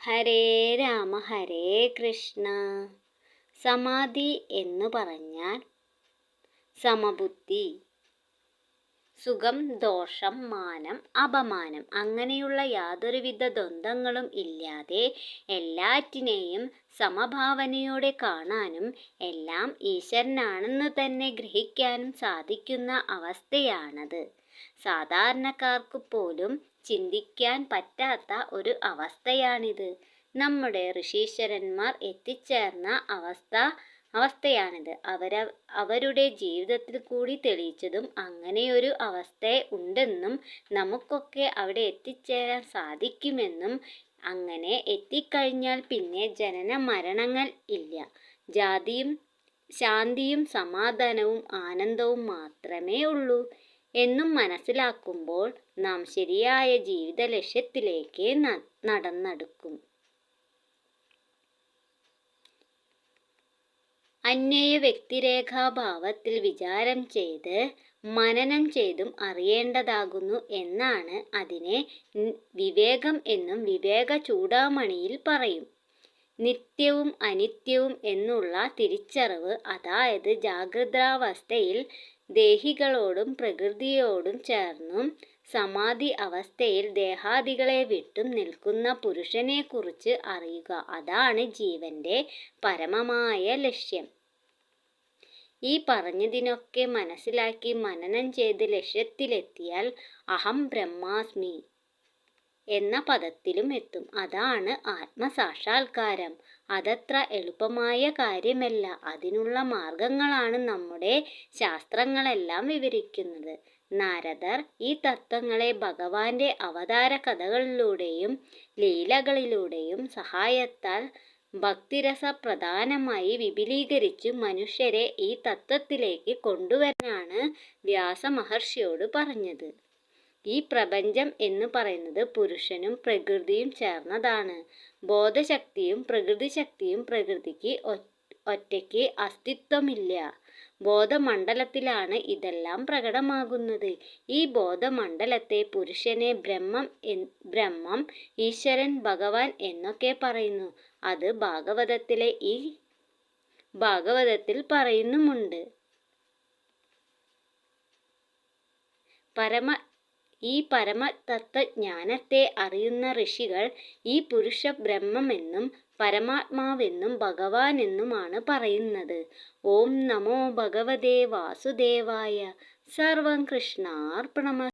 ഹരേ രാമ ഹരേ കൃഷ്ണ. സമാധി എന്നു പറഞ്ഞാൽ സമബുദ്ധി, സുഖം, ദോഷം, മാനം, അപമാനം അങ്ങനെയുള്ള യാതൊരുവിധ ദ്വന്ദ്ങ്ങളും ഇല്ലാതെ എല്ലാറ്റിനെയും സമഭാവനയോടെ കാണാനും എല്ലാം ഈശ്വരനാണെന്ന് തന്നെ ഗ്രഹിക്കാനും സാധിക്കുന്ന അവസ്ഥയാണത്. സാധാരണക്കാർക്ക് പോലും ചിന്തിക്കാൻ പറ്റാത്ത ഒരു അവസ്ഥയാണിത്. നമ്മുടെ ഋഷീശ്വരന്മാർ എത്തിച്ചേർന്ന അവസ്ഥയാണിത്. അവരുടെ ജീവിതത്തിൽ കൂടി തെളിയിച്ചതും അങ്ങനെയൊരു അവസ്ഥ ഉണ്ടെന്നും നമുക്കൊക്കെ അവിടെ എത്തിച്ചേരാൻ സാധിക്കുമെന്നും അങ്ങനെ എത്തിക്കഴിഞ്ഞാൽ പിന്നെ ജനന മരണങ്ങൾ ഇല്ല, ശാന്തിയും സമാധാനവും ആനന്ദവും മാത്രമേ ഉള്ളൂ എന്നും മനസ്സിലാക്കുമ്പോൾ നാം ശരിയായ ജീവിത ലക്ഷ്യത്തിലേക്ക് നടന്നെടുക്കും. അന്വയ വ്യക്തിരേഖാഭാവത്തിൽ വിചാരം ചെയ്ത് മനനം ചെയ്തും അറിയേണ്ടതാകുന്നു എന്നാണ് അതിനെ വിവേകം എന്നും വിവേക ചൂടാമണിയിൽ പറയും. നിത്യവും അനിത്യവും എന്നുള്ള തിരിച്ചറിവ്, അതായത് ജാഗ്രതാവസ്ഥയിൽ ദേഹികളോടും പ്രകൃതിയോടും ചേർന്നും സമാധി അവസ്ഥയിൽ ദേഹാദികളെ വിട്ടും നിൽക്കുന്ന പുരുഷനെക്കുറിച്ച് അറിയുക, അതാണ് ജീവന്റെ പരമമായ ലക്ഷ്യം. ഈ പറഞ്ഞതിനൊക്കെ മനസ്സിലാക്കി മനനം ചെയ്ത് ലക്ഷ്യത്തിലെത്തിയാൽ അഹം ബ്രഹ്മാസ്മി എന്ന പദത്തിലും എത്തും. അതാണ് ആത്മസാക്ഷാത്കാരം. അതത്ര എളുപ്പമായ കാര്യമല്ല. അതിനുള്ള മാർഗങ്ങളാണ് നമ്മുടെ ശാസ്ത്രങ്ങളെല്ലാം വിവരിക്കുന്നത്. നാരദർ ഈ തത്വങ്ങളെ ഭഗവാന്റെ അവതാര കഥകളിലൂടെയും ലീലകളിലൂടെയും സഹായത്താൽ ഭക്തിരസപ്രധാനമായി വിപുലീകരിച്ചു മനുഷ്യരെ ഈ തത്വത്തിലേക്ക് കൊണ്ടുവരാനാണ് വ്യാസമഹർഷിയോട് പറഞ്ഞത്. ഈ പ്രപഞ്ചം എന്ന് പറയുന്നത് പുരുഷനും പ്രകൃതിയും ചേർന്നതാണ്. ബോധശക്തിയും പ്രകൃതിക്ക് ഒറ്റയ്ക്ക് അസ്തിത്വമില്ല. ബോധമണ്ഡലത്തിലാണ് ഇതെല്ലാം പ്രകടമാകുന്നത്. ഈ ബോധമണ്ഡലത്തെ പുരുഷനെ ബ്രഹ്മം, ഈശ്വരൻ, ഭഗവാൻ എന്നൊക്കെ പറയുന്നു. അത് ഭാഗവതത്തിൽ പറയുന്നുമുണ്ട്. ഈ പരമതത്വജ്ഞാനത്തെ അറിയുന്ന ഋഷികൾ ഈ പുരുഷ ബ്രഹ്മമെന്നും പരമാത്മാവെന്നും ഭഗവാനെന്നുമാണ് പറയുന്നത്. ഓം നമോ ഭഗവതേ വാസുദേവായ. സർവം കൃഷ്ണാർപ്പണമസ്തു.